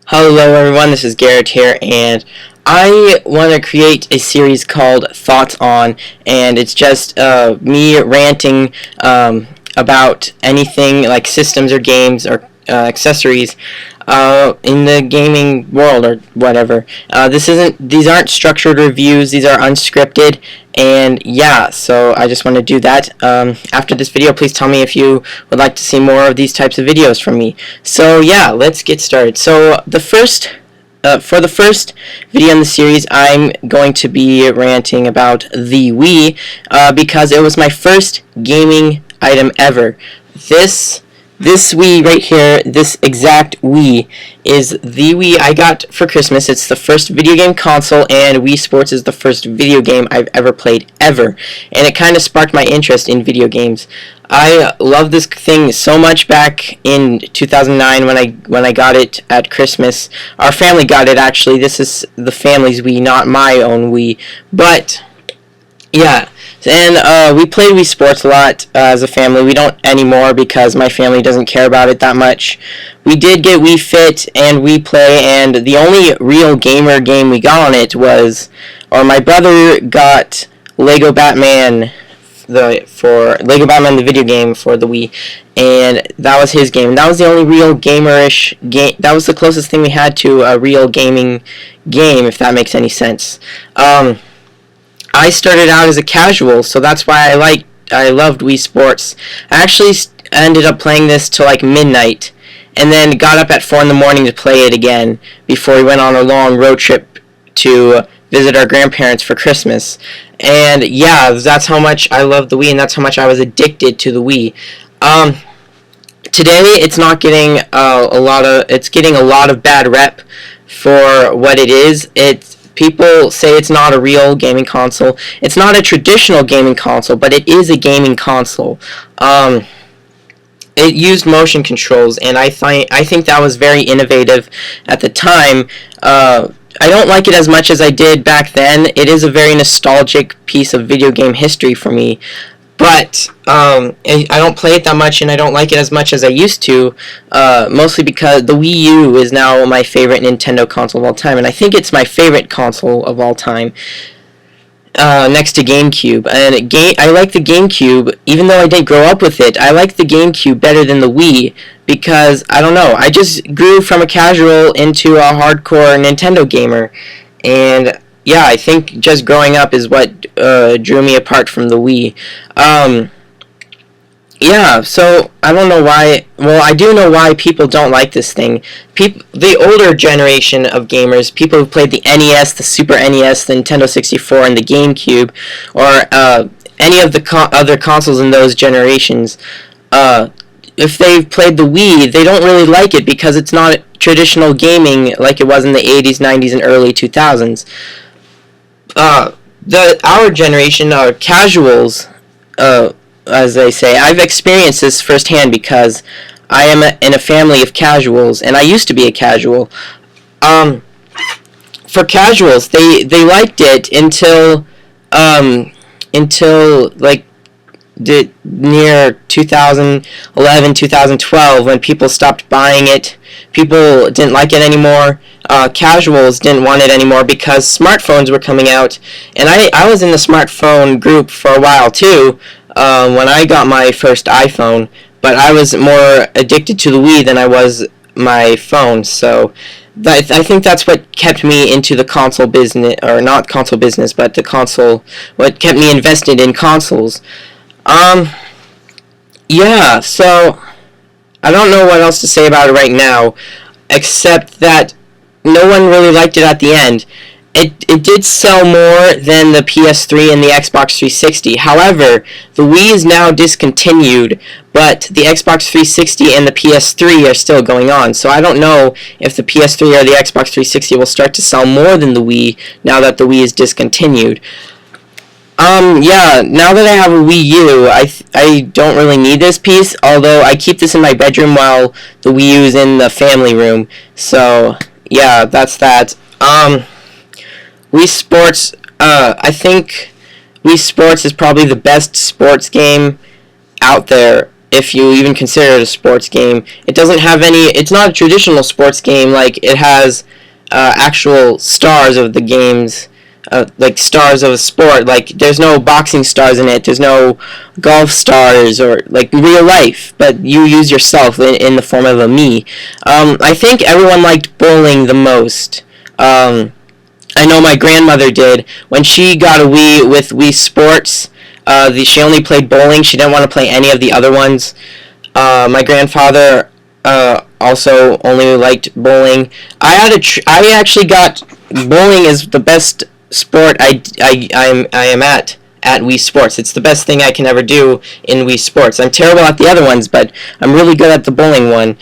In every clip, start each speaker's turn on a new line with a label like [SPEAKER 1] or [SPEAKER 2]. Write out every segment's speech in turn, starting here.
[SPEAKER 1] Hello everyone, this is Garrett here, and I want to create a series called Thoughts On, and it's just me ranting about anything like systems or games or accessories in the gaming world or whatever. These aren't structured reviews, these are unscripted, and yeah, so I just want to do that. After this video, please tell me if you would like to see more of these types of videos from me. So yeah, let's get started. So for the first video in the series, I'm going to be ranting about the Wii because it was my first gaming item ever. This Wii right here, this exact Wii, is the Wii I got for Christmas. It's the first video game console, and Wii Sports is the first video game I've ever played, ever. And it kind of sparked my interest in video games. I loved this thing so much back in 2009 when I got it at Christmas. Our family got it, actually. This is the family's Wii, not my own Wii. But yeah, and we played Wii Sports a lot as a family. We don't anymore because my family doesn't care about it that much. We did get Wii Fit and Wii Play, and the only real gamer game we got on it was, or my brother got Lego Batman, Lego Batman the video game for the Wii, and that was his game. That was the only real gamerish game. That was the closest thing we had to a real gaming game, if that makes any sense. I started out as a casual, so that's why I loved Wii Sports. I actually ended up playing this till like midnight, and then got up at 4 in the morning to play it again before we went on a long road trip to visit our grandparents for Christmas. And yeah, that's how much I loved the Wii, and that's how much I was addicted to the Wii. Today, it's not getting it's getting a lot of bad rep for what it is. People say it's not a real gaming console. It's not a traditional gaming console, but it is a gaming console. It used motion controls, and I think that was very innovative at the time. I don't like it as much as I did back then. It is a very nostalgic piece of video game history for me. But I don't play it that much, and I don't like it as much as I used to, mostly because the Wii U is now my favorite Nintendo console of all time, and I think it's my favorite console of all time, next to GameCube. And I like the GameCube, even though I didn't grow up with it. I like the GameCube better than the Wii, because, I don't know, I just grew from a casual into a hardcore Nintendo gamer, and yeah, I think just growing up is what drew me apart from the Wii. Yeah, so I don't know why. Well, I do know why people don't like this thing. The older generation of gamers, people who played the NES, the Super NES, the Nintendo 64, and the GameCube, or any of the other consoles in those generations, if they've played the Wii, they don't really like it because it's not traditional gaming like it was in the 80s, 90s, and early 2000s. Our generation are casuals, as they say. I've experienced this firsthand because I am in a family of casuals, and I used to be a casual. For casuals, they liked it until like near 2011, 2012, when people stopped buying it. People didn't like it anymore. Casuals didn't want it anymore because smartphones were coming out, and I was in the smartphone group for a while too, when I got my first iPhone, but I was more addicted to the Wii than I was my phone, so I think that's what kept me into the console business, or not console business, but the console, what kept me invested in consoles. Yeah, so I don't know what else to say about it right now, except that no one really liked it at the end. It did sell more than the PS3 and the Xbox 360. However, the Wii is now discontinued, but the Xbox 360 and the PS3 are still going on. So I don't know if the PS3 or the Xbox 360 will start to sell more than the Wii now that the Wii is discontinued. Yeah, now that I have a Wii U, I don't really need this piece, although I keep this in my bedroom while the Wii U is in the family room. So, yeah, that's that. Wii Sports, I think Wii Sports is probably the best sports game out there if you even consider it a sports game. It doesn't have any. It's not a traditional sports game. Like, it has actual stars of the games, like stars of a sport. Like, there's no boxing stars in it. There's no golf stars or like real life. But you use yourself in the form of a me. I think everyone liked bowling the most. I know my grandmother did. When she got a Wii with Wii Sports, she only played bowling. She didn't want to play any of the other ones. My grandfather also only liked bowling. I actually got bowling is the best sport I am at Wii Sports. It's the best thing I can ever do in Wii Sports. I'm terrible at the other ones, but I'm really good at the bowling one.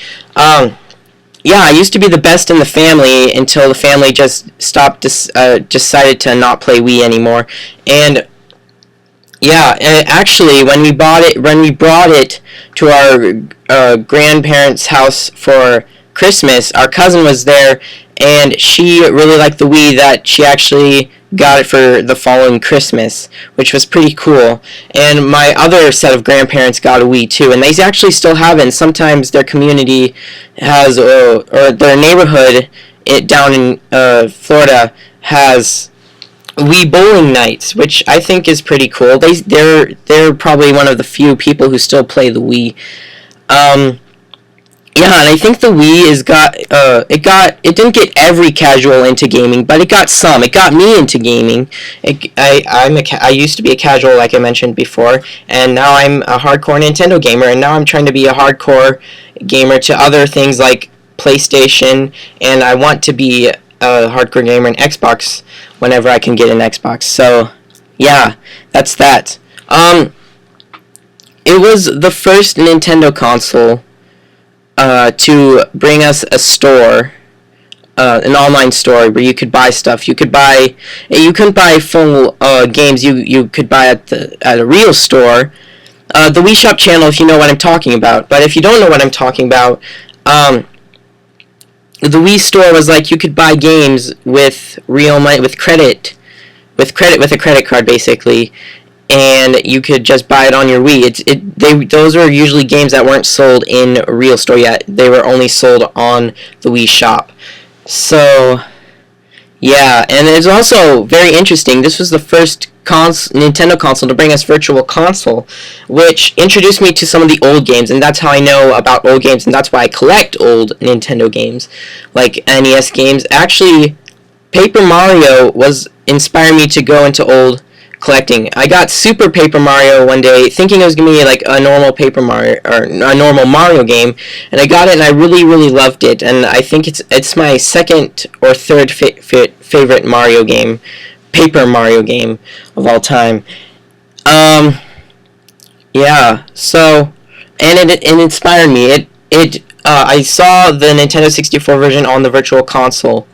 [SPEAKER 1] Yeah, I used to be the best in the family until the family just decided to not play Wii anymore. And yeah, actually, when we brought it to our grandparents' house for Christmas, our cousin was there, and she really liked the Wii that she actually got it for the following Christmas, which was pretty cool. And my other set of grandparents got a Wii too, and they actually still have it. And sometimes their community has, or their neighborhood, down in Florida, has Wii bowling nights, which I think is pretty cool. They're probably one of the few people who still play the Wii. Yeah, and I think the Wii it didn't get every casual into gaming, but it got some. It got me into gaming. I used to be a casual, like I mentioned before, and now I'm a hardcore Nintendo gamer, and now I'm trying to be a hardcore gamer to other things like PlayStation, and I want to be a hardcore gamer in Xbox whenever I can get an Xbox. So, yeah, that's that. It was the first Nintendo console to bring us a store, an online store where you could buy stuff. You couldn't buy full games. You could buy at a real store. The Wii Shop channel, if you know what I'm talking about. But if you don't know what I'm talking about, the Wii store was like you could buy games with real money, with a credit card, basically. And you could just buy it on your Wii. Those were usually games that weren't sold in a real store yet. They were only sold on the Wii Shop. So, yeah, and it's also very interesting. This was the first Nintendo console to bring us Virtual Console, which introduced me to some of the old games, and that's how I know about old games, and that's why I collect old Nintendo games, like NES games. Actually, Paper Mario was inspiring me to go into old collecting. I got Super Paper Mario one day, thinking it was gonna be like a normal Paper Mario or a normal Mario game, and I got it and I really, really loved it. And I think it's my second or third favorite Mario game, Paper Mario game of all time. Yeah. So, and it inspired me. I saw the Nintendo 64 version on the Virtual Console,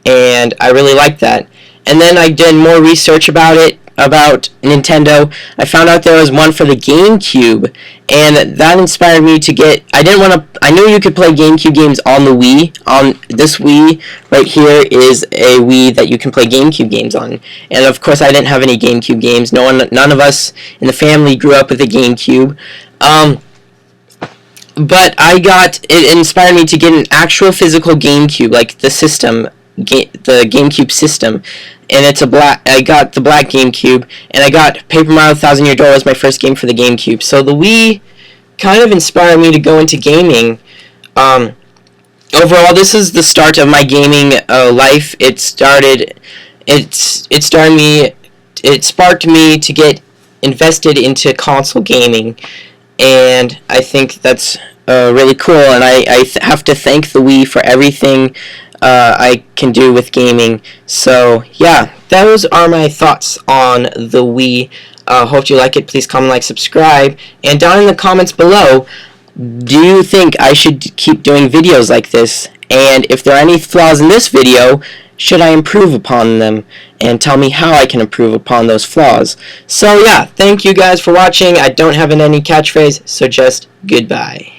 [SPEAKER 1] and I really liked that. And then I did more research about Nintendo. I found out there was one for the GameCube, and that inspired me to get. I knew you could play GameCube games on the Wii. On this Wii right here is a Wii that you can play GameCube games on. And of course, I didn't have any GameCube games. None of us in the family grew up with a GameCube. But it inspired me to get an actual physical GameCube, like the system, the GameCube system. And I got the black GameCube, and I got Paper Mario Thousand Year Door as my first game for the GameCube. So the Wii kind of inspired me to go into gaming. Overall, this is the start of my gaming life. It sparked me to get invested into console gaming, and I think that's really cool. And I have to thank the Wii for everything I can do with gaming. So yeah, those are my thoughts on the Wii. Hope you like it. Please comment, like, subscribe, and down in the comments below, do you think I should keep doing videos like this? And if there are any flaws in this video, should I improve upon them? And tell me how I can improve upon those flaws. So yeah, thank you guys for watching. I don't have any catchphrase, so just goodbye.